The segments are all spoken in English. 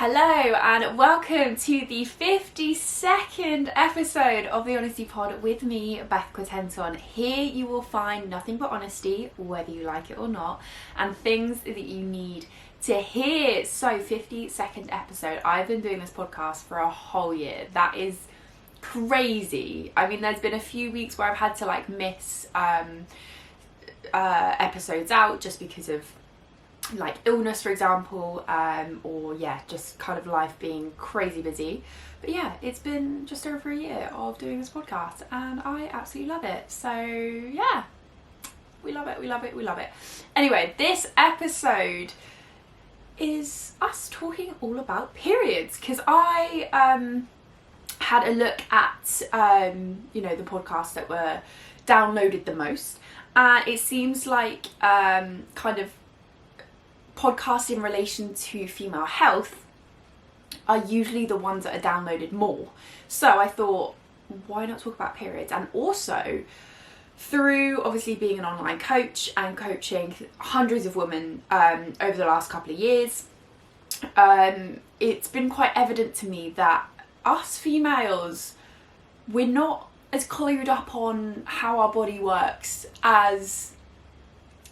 Hello and welcome to the 52nd episode of the Honesty Pod with me, Beth Quintenton. Here you will find nothing but honesty, whether you like it or not, and things that you need to hear. So 52nd episode. I've been doing this podcast for a whole year. That is crazy. I mean, there's been a few weeks where I've had to miss episodes out just because of illness, for example, or just kind of life being crazy busy. But yeah, it's been just over a year of doing this podcast and I absolutely love it. So yeah, we love it. Anyway, this episode is us talking all about periods, because I had a look at the podcasts that were downloaded the most, and it seems like kind of podcasts in relation to female health are usually the ones that are downloaded more. So I thought, why not talk about periods? And also, through obviously being an online coach and coaching hundreds of women over the last couple of years, it's been quite evident to me that us females, we're not as clued up on how our body works as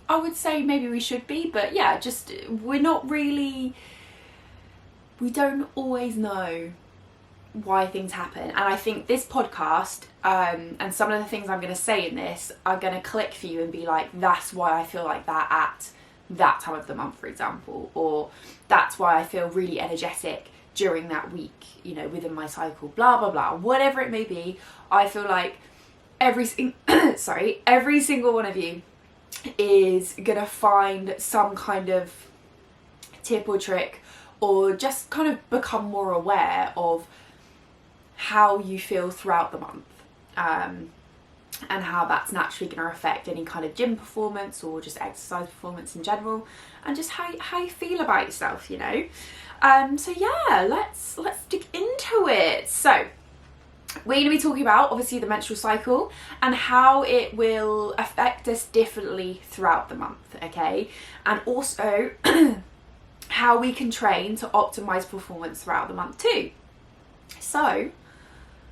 I would say maybe we should be, but yeah, just we don't always know why things happen. And I think this podcast and some of the things I'm going to say in this are going to click for you and be like, that's why I feel like that at that time of the month, for example, or that's why I feel really energetic during that week, within my cycle, blah, blah, blah, whatever it may be. I feel like every single one of you is gonna find some kind of tip or trick, or just kind of become more aware of how you feel throughout the month, and how that's naturally going to affect any kind of gym performance or just exercise performance in general, and just how you feel about yourself, so yeah, let's dig into it. So we're going to be talking about, obviously, the menstrual cycle and how it will affect us differently throughout the month, okay? And also how we can train to optimize performance throughout the month too. So,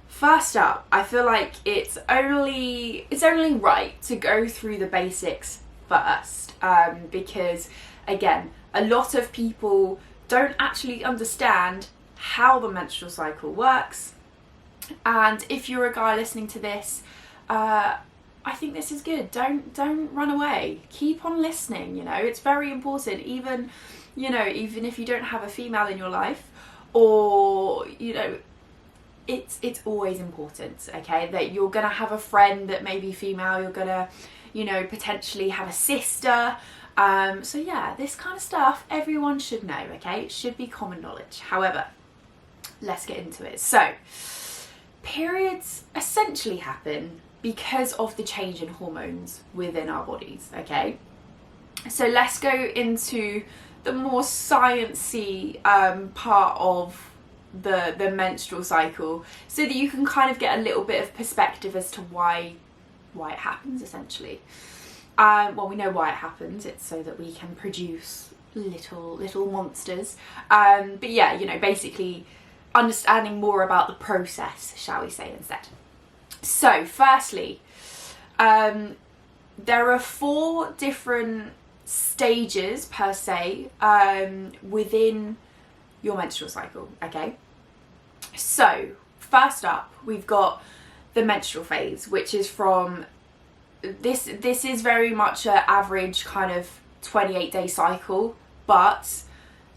first up, I feel like it's only right to go through the basics first, because, again, a lot of people don't actually understand how the menstrual cycle works. And if you're a guy listening to this, I think this is good. Don't run away. Keep on listening. It's very important. Even if you don't have a female in your life, or it's always important. Okay, that you're gonna have a friend that may be female. You're gonna, potentially have a sister. So yeah, this kind of stuff everyone should know. Okay, it should be common knowledge. However, let's get into it. So, periods essentially happen because of the change in hormones within our bodies, okay? So let's go into the more sciencey part of the menstrual cycle, so that you can kind of get a little bit of perspective as to why it happens, essentially. Well, we know why it happens. It's so that we can produce little monsters. But yeah, basically understanding more about the process, shall we say, instead. So, firstly, there are 4 different stages, per se, within your menstrual cycle, okay? So, first up, we've got the menstrual phase, which is from... This is very much an average kind of 28-day cycle, but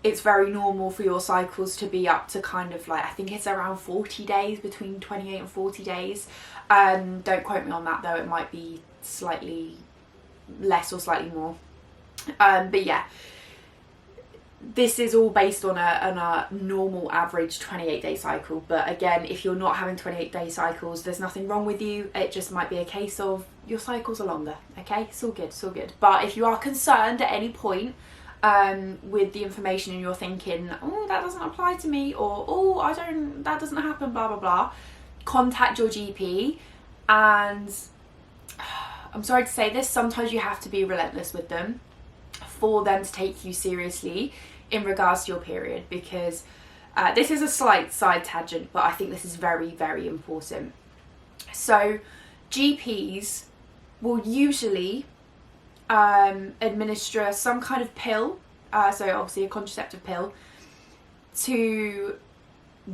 it's very normal for your cycles to be up to kind of I think it's around 40 days, between 28 and 40 days. Don't quote me on that though, it might be slightly less or slightly more. But yeah, this is all based on a normal average 28-day cycle. But again, if you're not having 28-day cycles, there's nothing wrong with you. It just might be a case of your cycles are longer, okay? It's all good. But if you are concerned at any point with the information and you're thinking, oh, that doesn't apply to me, or oh, that doesn't happen, blah, blah, blah, contact your GP. And I'm sorry to say this, sometimes you have to be relentless with them for them to take you seriously. in regards to your period, because this is a slight side tangent, but I think this is very, very important. So GPs will usually administer some kind of pill, so obviously a contraceptive pill, to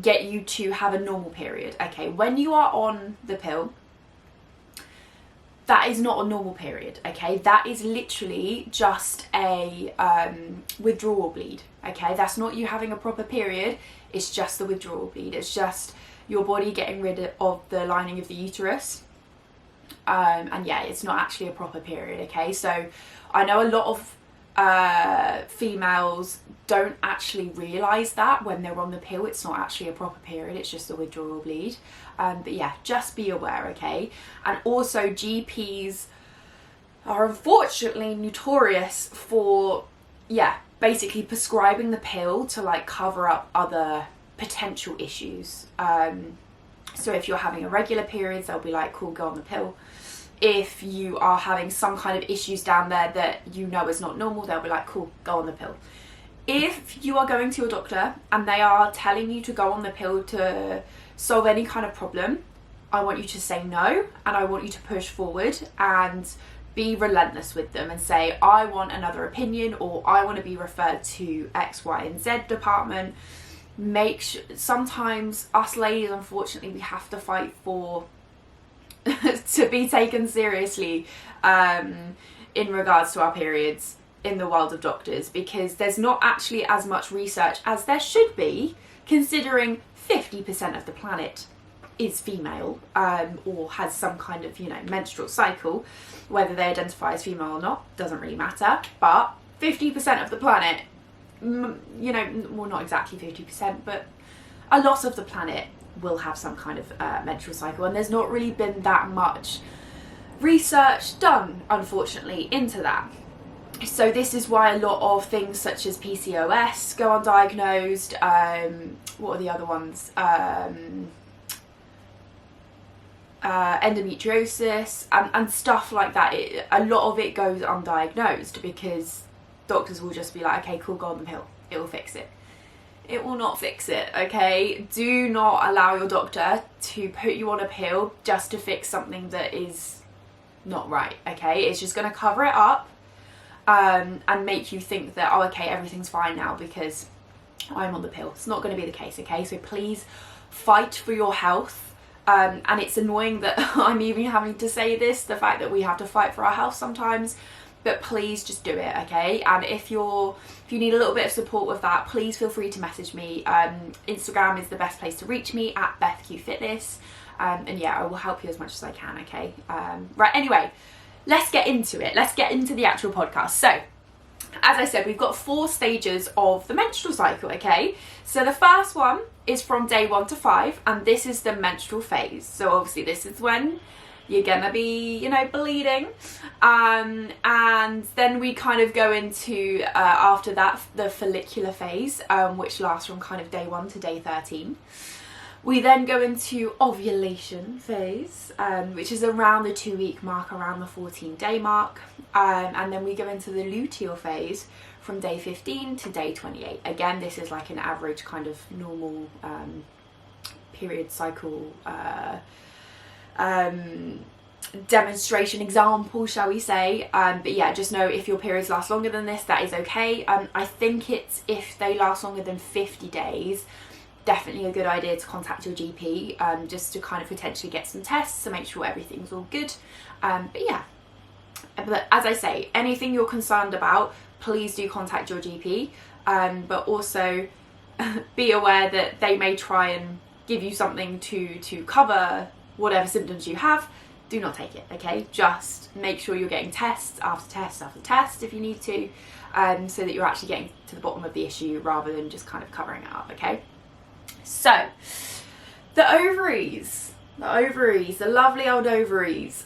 get you to have a normal period. Okay, when you are on the pill, that is not a normal period, okay? That is literally just a withdrawal bleed, okay? That's not you having a proper period, it's just the withdrawal bleed. It's just your body getting rid of the lining of the uterus. And yeah, it's not actually a proper period, okay? So I know a lot of females don't actually realise that when they're on the pill, it's not actually a proper period, it's just a withdrawal bleed. But yeah, just be aware, okay? And also GPs are unfortunately notorious for, yeah, basically prescribing the pill to like cover up other potential issues. So if you're having irregular periods, they'll be like, cool, go on the pill. If you are having some kind of issues down there that you know is not normal, they'll be like, cool, go on the pill. If you are going to your doctor and they are telling you to go on the pill to solve any kind of problem, I want you to say no, and I want you to push forward and be relentless with them and say, I want another opinion, or I want to be referred to X, Y, and Z department. Make sure, sometimes us ladies, unfortunately, we have to fight for to be taken seriously in regards to our periods in the world of doctors, because there's not actually as much research as there should be, considering 50% of the planet is female, or has some kind of, you know, menstrual cycle. Whether they identify as female or not doesn't really matter, but 50% of the planet, you know, well, not exactly 50%, but a lot of the planet will have some kind of menstrual cycle, and there's not really been that much research done, unfortunately, into that. So this is why a lot of things such as PCOS go undiagnosed. What are the other ones? Endometriosis and stuff like that. A lot of it goes undiagnosed because doctors will just be like, okay, cool, go on the pill, it will fix it. It will not fix it, okay? Do not allow your doctor to put you on a pill just to fix something that is not right, okay? It's just going to cover it up and make you think that, oh, okay, everything's fine now because I'm on the pill. It's not going to be the case, okay? So please fight for your health. And it's annoying that I'm even having to say this, the fact that we have to fight for our health sometimes, but please just do it, okay? And if you need a little bit of support with that, please feel free to message me. Instagram is the best place to reach me, at BethQFitness. And yeah, I will help you as much as I can, okay? Right, anyway, let's get into it. Let's get into the actual podcast. So, as I said, we've got 4 stages of the menstrual cycle, okay? So the first one is from day 1 to 5, and this is the menstrual phase. So obviously this is when you're gonna be, you know, bleeding. And then we kind of go into, after that, the follicular phase, which lasts from kind of day 1 to day 13. We then go into ovulation phase, which is around the 2-week mark, around the 14-day mark. And then we go into the luteal phase from day 15 to day 28. Again, this is like an average kind of normal period cycle demonstration example, shall we say. But yeah, just know if your periods last longer than this, that is okay. I think it's, if they last longer than 50 days, definitely a good idea to contact your GP, just to kind of potentially get some tests to make sure everything's all good. But yeah, but as I say, anything you're concerned about, please do contact your GP, but also be aware that they may try and give you something to cover whatever symptoms you have. Do not take it, okay? Just make sure you're getting tests after test after test if you need to, so that you're actually getting to the bottom of the issue rather than just kind of covering it up, okay? So, the ovaries, the lovely old ovaries,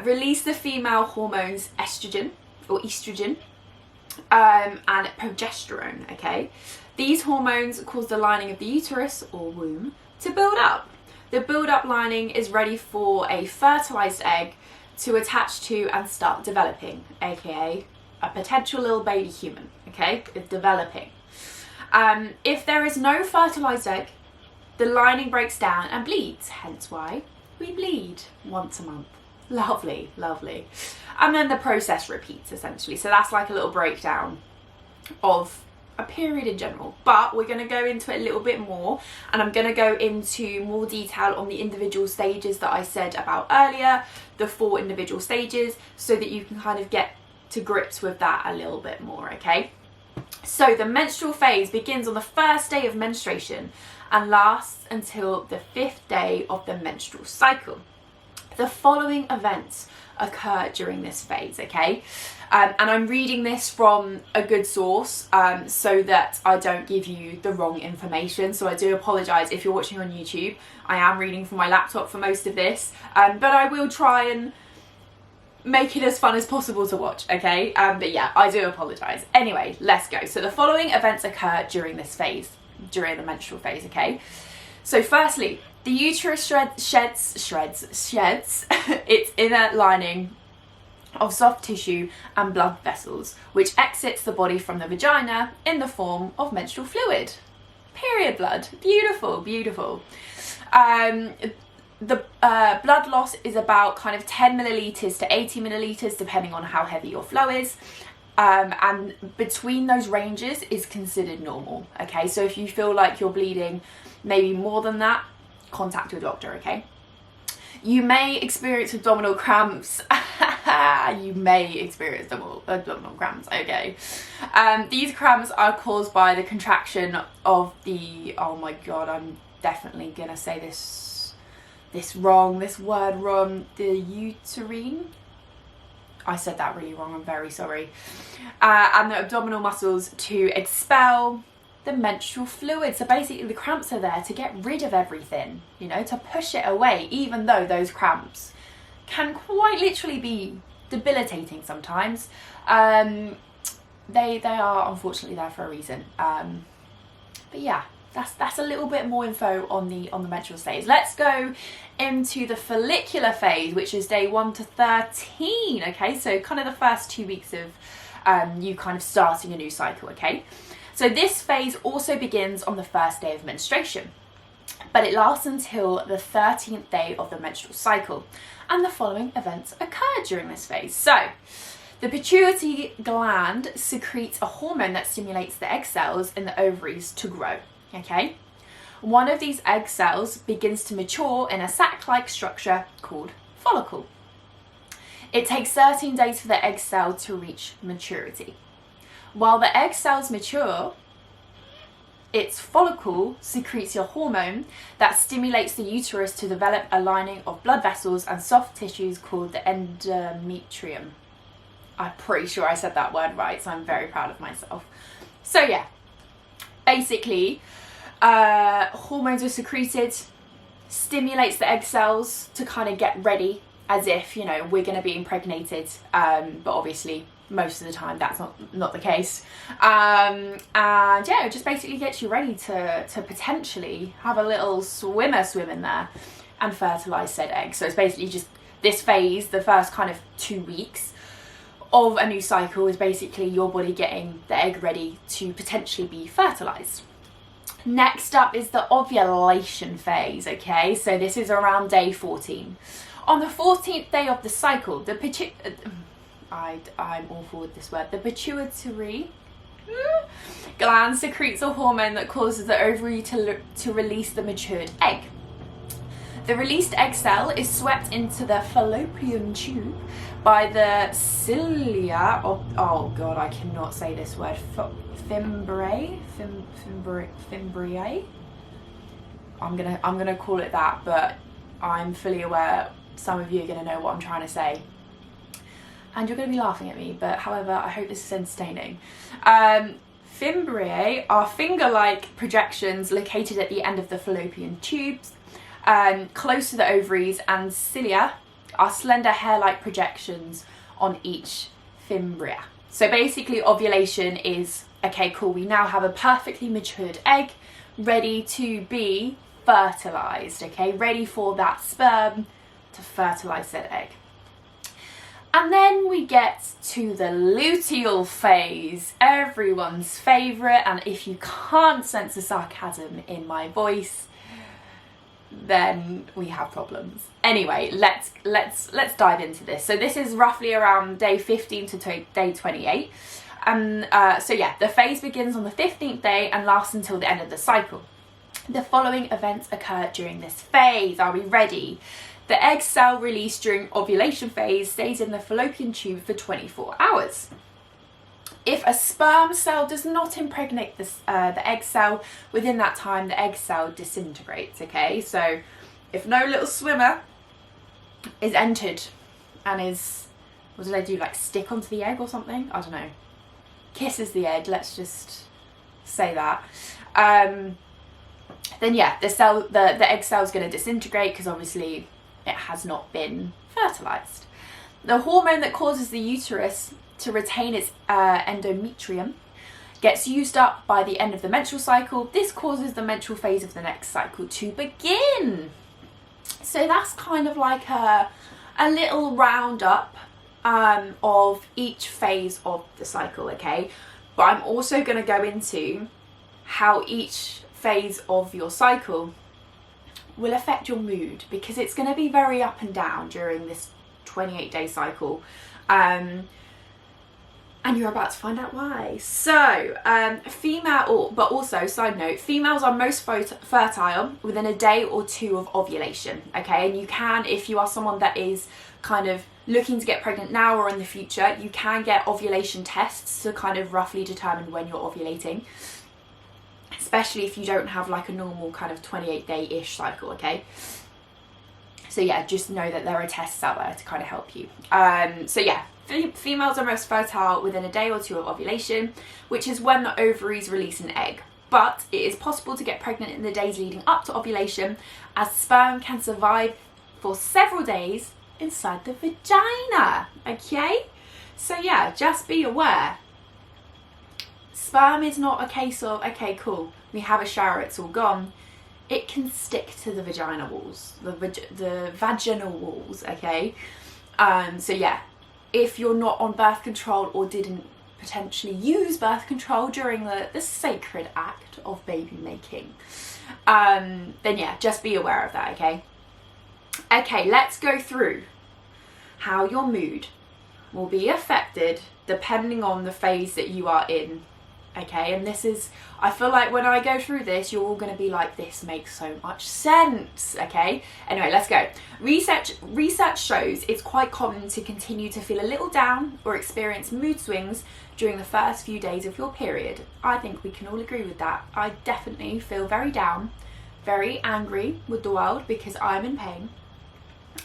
release the female hormones estrogen, and progesterone, okay? These hormones cause the lining of the uterus or womb to build up. The build-up lining is ready for a fertilized egg to attach to and start developing, aka a potential little baby human, okay? It's developing. If there is no fertilised egg, the lining breaks down and bleeds, hence why we bleed once a month. Lovely, lovely. And then the process repeats, essentially. So that's like a little breakdown of a period in general, but we're going to go into it a little bit more, and I'm going to go into more detail on the individual stages that I said about earlier, the 4 individual stages, so that you can kind of get to grips with that a little bit more, okay? So the menstrual phase begins on the first day of menstruation and lasts until the 5th day of the menstrual cycle. The following events occur during this phase, okay? And I'm reading this from a good source so that I don't give you the wrong information. So I do apologise if you're watching on YouTube. I am reading from my laptop for most of this, but I will try and make it as fun as possible to watch, okay? But yeah, I do apologise. Anyway, let's go. So the following events occur during this phase, during the menstrual phase, okay? So firstly, the uterus sheds its inner lining of soft tissue and blood vessels, which exits the body from the vagina in the form of menstrual fluid. Period blood. Beautiful, beautiful. The blood loss is about kind of 10 millilitres to 80 millilitres, depending on how heavy your flow is. And between those ranges is considered normal, okay? So if you feel like you're bleeding maybe more than that, contact your doctor, okay? You may experience abdominal cramps. You may experience abdominal cramps, okay? These cramps are caused by the contraction of the, oh my god, I'm definitely gonna say this word wrong, the uterine. I said that really wrong, I'm very sorry. And the abdominal muscles to expel the menstrual fluid. So basically the cramps are there to get rid of everything, you know, to push it away, even though those cramps can quite literally be debilitating sometimes. They are unfortunately there for a reason. But yeah, that's a little bit more info on the menstrual stage. Let's go into the follicular phase, which is day 1 to 13. Okay, so kind of the first 2 weeks of you kind of starting a new cycle. Okay, so this phase also begins on the first day of menstruation, but it lasts until the 13th day of the menstrual cycle, and the following events occur during this phase. So the pituitary gland secretes a hormone that stimulates the egg cells in the ovaries to grow. Okay, one of these egg cells begins to mature in a sac-like structure called follicle. It takes 13 days for the egg cell to reach maturity. While the egg cells mature, its follicle secretes a hormone that stimulates the uterus to develop a lining of blood vessels and soft tissues called the endometrium. I'm pretty sure I said that word right, so I'm very proud of myself. So yeah, basically, hormones are secreted, stimulates the egg cells to kind of get ready, as if, you know, we're going to be impregnated, but obviously most of the time that's not the case. And yeah, it just basically gets you ready to potentially have a little swim in there and fertilise said egg. So it's basically just this phase, the first kind of 2 weeks of a new cycle, is basically your body getting the egg ready to potentially be fertilised. Next up is the ovulation phase, okay? So this is around day 14. On the 14th day of the cycle, the I'm awful with this word. The pituitary gland secretes a hormone that causes the ovary to release the matured egg. The released egg cell is swept into the fallopian tube by the cilia of, oh god, I cannot say this word, fimbriae. I'm gonna call it that, but I'm fully aware some of you are gonna know what I'm trying to say, and you're gonna be laughing at me, but however, I hope this is entertaining. Fimbriae are finger-like projections located at the end of the fallopian tubes, close to the ovaries, and cilia are slender hair-like projections on each fimbria. So basically ovulation is, okay, cool, we now have a perfectly matured egg ready to be fertilised, okay, ready for that sperm to fertilise that egg. And then we get to the luteal phase, everyone's favourite, and if you can't sense the sarcasm in my voice, then we have problems. Anyway, let's dive into this. So this is roughly around day 15 to day 28. So yeah, the phase begins on the 15th day and lasts until the end of the cycle. The following events occur during this phase. Are we ready? The egg cell release during ovulation phase stays in the fallopian tube for 24 hours. If a sperm cell does not impregnate the egg cell within that time, the egg cell disintegrates, okay? So if no little swimmer is entered and is, what do they do, like stick onto the egg or something? I don't know. Kisses the egg, let's just say that. Then yeah, the egg cell is going to disintegrate because obviously it has not been fertilized. The hormone that causes the uterus to retain its endometrium gets used up by the end of the menstrual cycle. This causes the menstrual phase of the next cycle to begin. So that's kind of like a little roundup of each phase of the cycle, okay? But I'm also going to go into how each phase of your cycle will affect your mood, because it's going to be very up and down during this 28-day cycle, and you're about to find out why. So but also side note, females are most fertile within a day or two of ovulation, okay? And you can, if you are someone that is kind of looking to get pregnant now or in the future, you can get ovulation tests to kind of roughly determine when you're ovulating, especially if you don't have like a normal kind of 28-day-ish cycle, okay? So yeah, just know that there are tests out there to kind of help you. So yeah, females are most fertile within a day or two of ovulation, which is when the ovaries release an egg. But it is possible to get pregnant in the days leading up to ovulation, as sperm can survive for several days inside the vagina, okay? So yeah, just be aware. Sperm is not a case of, okay, cool, we have a shower, it's all gone. It can stick to the vagina walls, the vaginal walls, okay? So yeah, if you're not on birth control or didn't potentially use birth control during the sacred act of baby making, then yeah, just be aware of that, okay? Okay, let's go through how your mood will be affected depending on the phase that you are in. Okay, and this is, I feel like when I go through this, you're all going to be like, this makes so much sense, okay? Anyway, let's go. Research shows it's quite common to continue to feel a little down or experience mood swings during the first few days of your period. I think we can all agree with that. I definitely feel very down, very angry with the world because I'm in pain.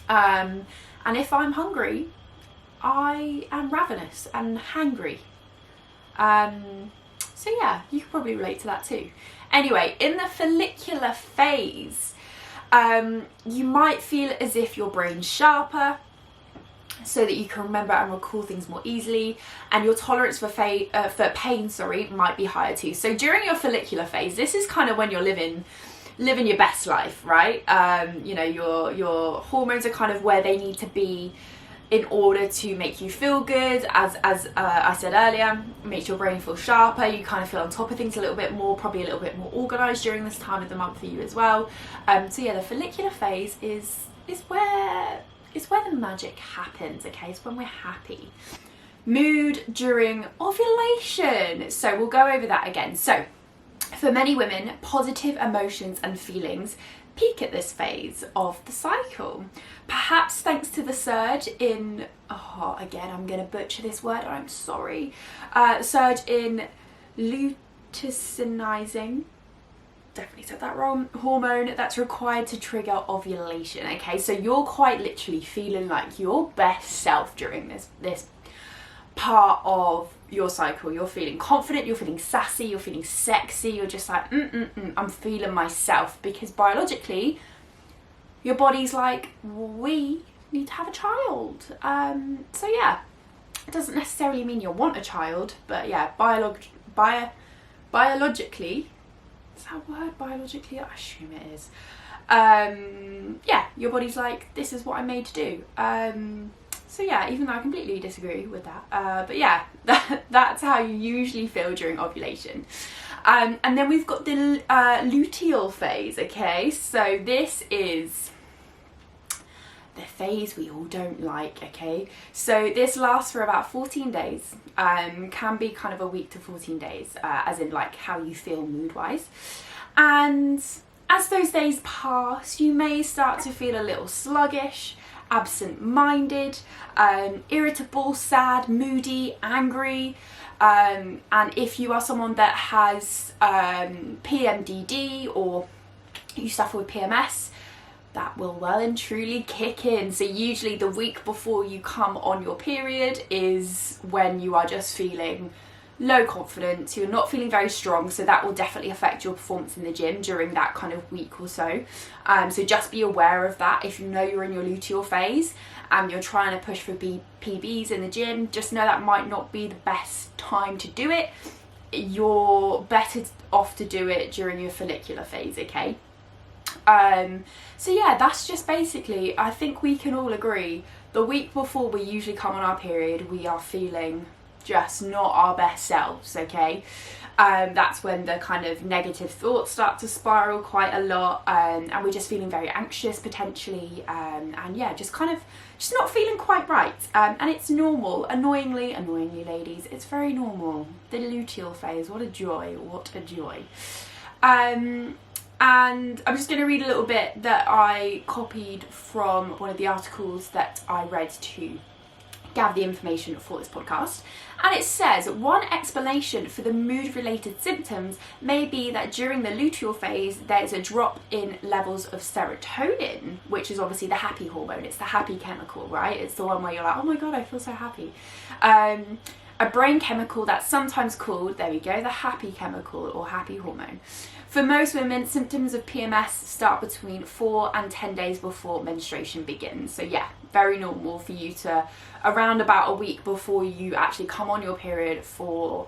And if I'm hungry, I am ravenous and hangry. So yeah, you can probably relate to that too. Anyway, in the follicular phase, you might feel as if your brain's sharper, so that you can remember and recall things more easily, and your tolerance for pain, might be higher too. So during your follicular phase, this is kind of when you're living your best life, right? You know, your hormones are kind of where they need to be in order to make you feel good, as I said earlier, makes your brain feel sharper, you kind of feel on top of things a little bit more, probably a little bit more organised during this time of the month for you as well. So yeah, the follicular phase is where the magic happens, okay? It's when we're happy. Mood during ovulation. So we'll go over that again. So for many women, positive emotions and feelings peak at this phase of the cycle, perhaps thanks to the surge in, again, I'm going to butcher this word, I'm sorry, surge in luteinizing, definitely said that wrong, hormone that's required to trigger ovulation, okay? So you're quite literally feeling like your best self during this part of your cycle. You're feeling confident, you're feeling sassy, you're feeling sexy, you're just like, I'm feeling myself, because biologically your body's like, we need to have a child. So yeah, it doesn't necessarily mean you want a child, but yeah, biologically, is that a word, biologically? I assume it is. Yeah, your body's like, this is what I'm made to do. So yeah, even though I completely disagree with that, but yeah, that's how you usually feel during ovulation. And then we've got the luteal phase, okay? So this is the phase we all don't like, okay? So this lasts for about 14 days, can be kind of a week to 14 days, as in like how you feel mood-wise. And as those days pass, you may start to feel a little sluggish, absent-minded, irritable, sad, moody, angry. And if you are someone that has PMDD or you suffer with PMS, that will well and truly kick in. So usually the week before you come on your period is when you are just feeling low confidence, you're not feeling very strong, so that will definitely affect your performance in the gym during that kind of week or so. So just be aware of that. If you know you're in your luteal phase and you're trying to push for PBs in the gym, just know that might not be the best time to do it. You're better off to do it during your follicular phase, okay? So yeah, that's just basically, I think we can all agree, the week before we usually come on our period, we are feeling just not our best selves, okay? That's when the kind of negative thoughts start to spiral quite a lot, and we're just feeling very anxious potentially, and yeah, just not feeling quite right. And it's normal, annoyingly ladies, it's very normal. The luteal phase, what a joy, what a joy. And I'm just going to read a little bit that I copied from one of the articles that I read to gather the information for this podcast. And it says, one explanation for the mood-related symptoms may be that during the luteal phase there's a drop in levels of serotonin, which is obviously the happy hormone. It's the happy chemical, right? It's the one where you're like, oh my god, I feel so happy. A brain chemical that's sometimes called, there we go, the happy chemical or happy hormone. For most women, symptoms of PMS start between 4 and 10 days before menstruation begins. So yeah, very normal for you to, around about a week before you actually come on your period, for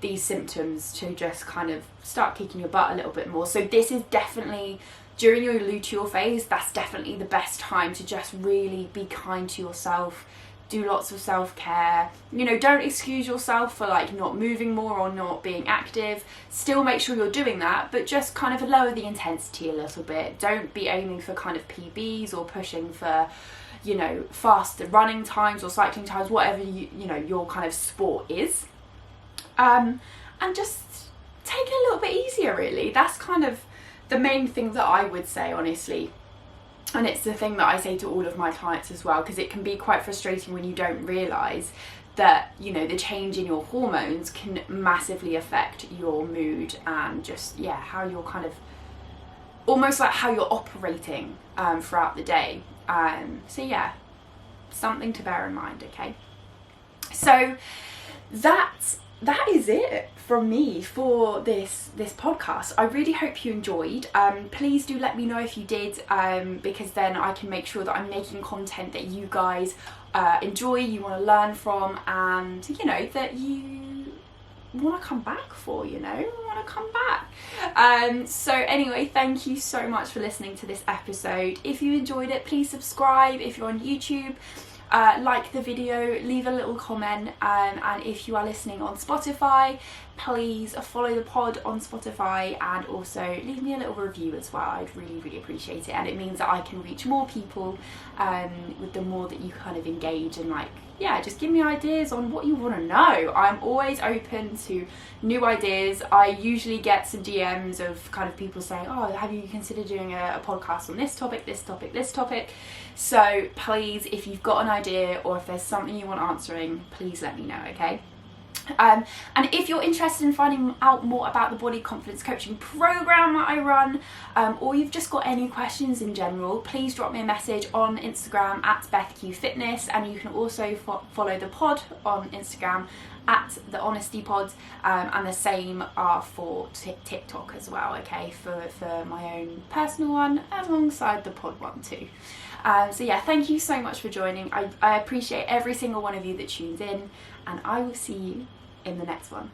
these symptoms to just kind of start kicking your butt a little bit more. So this is definitely, during your luteal phase, that's definitely the best time to just really be kind to yourself. Do lots of self-care, you know, don't excuse yourself for like not moving more or not being active. Still make sure you're doing that, but just kind of lower the intensity a little bit. Don't be aiming for kind of PBs or pushing for, you know, faster running times or cycling times, whatever you know your kind of sport is. And just take it a little bit easier, really. That's kind of the main thing that I would say, honestly. And it's the thing that I say to all of my clients as well, because it can be quite frustrating when you don't realise that, you know, the change in your hormones can massively affect your mood and just, yeah, how you're kind of, almost like how you're operating throughout the day. So yeah, something to bear in mind, okay? So that is it from me for this podcast. I really hope you enjoyed. Please do let me know if you did, because then I can make sure that I'm making content that you guys enjoy, you want to learn from, and you know that you want to come back for, you know, want to come back. So anyway, thank you so much for listening to this episode. If you enjoyed it, please subscribe. If you're on YouTube, like the video, leave a little comment, and if you are listening on Spotify, please follow the pod on Spotify and also leave me a little review as well. I'd really appreciate it, and it means that I can reach more people with the more that you kind of engage, and like, yeah, just give me ideas on what you want to know. I'm always open to new ideas. I usually get some DMs of kind of people saying, oh, have you considered doing a podcast on this topic, this topic, this topic? So please, if you've got an idea or if there's something you want answering, please let me know, okay? And if you're interested in finding out more about the body confidence coaching program that I run, or you've just got any questions in general, please drop me a message on Instagram at BethQFitness, and you can also follow the pod on Instagram at the Honesty Pod, and the same are for TikTok as well, okay, for my own personal one alongside the pod one too. So yeah, thank you so much for joining. I appreciate every single one of you that tunes in, and I will see you in the next one.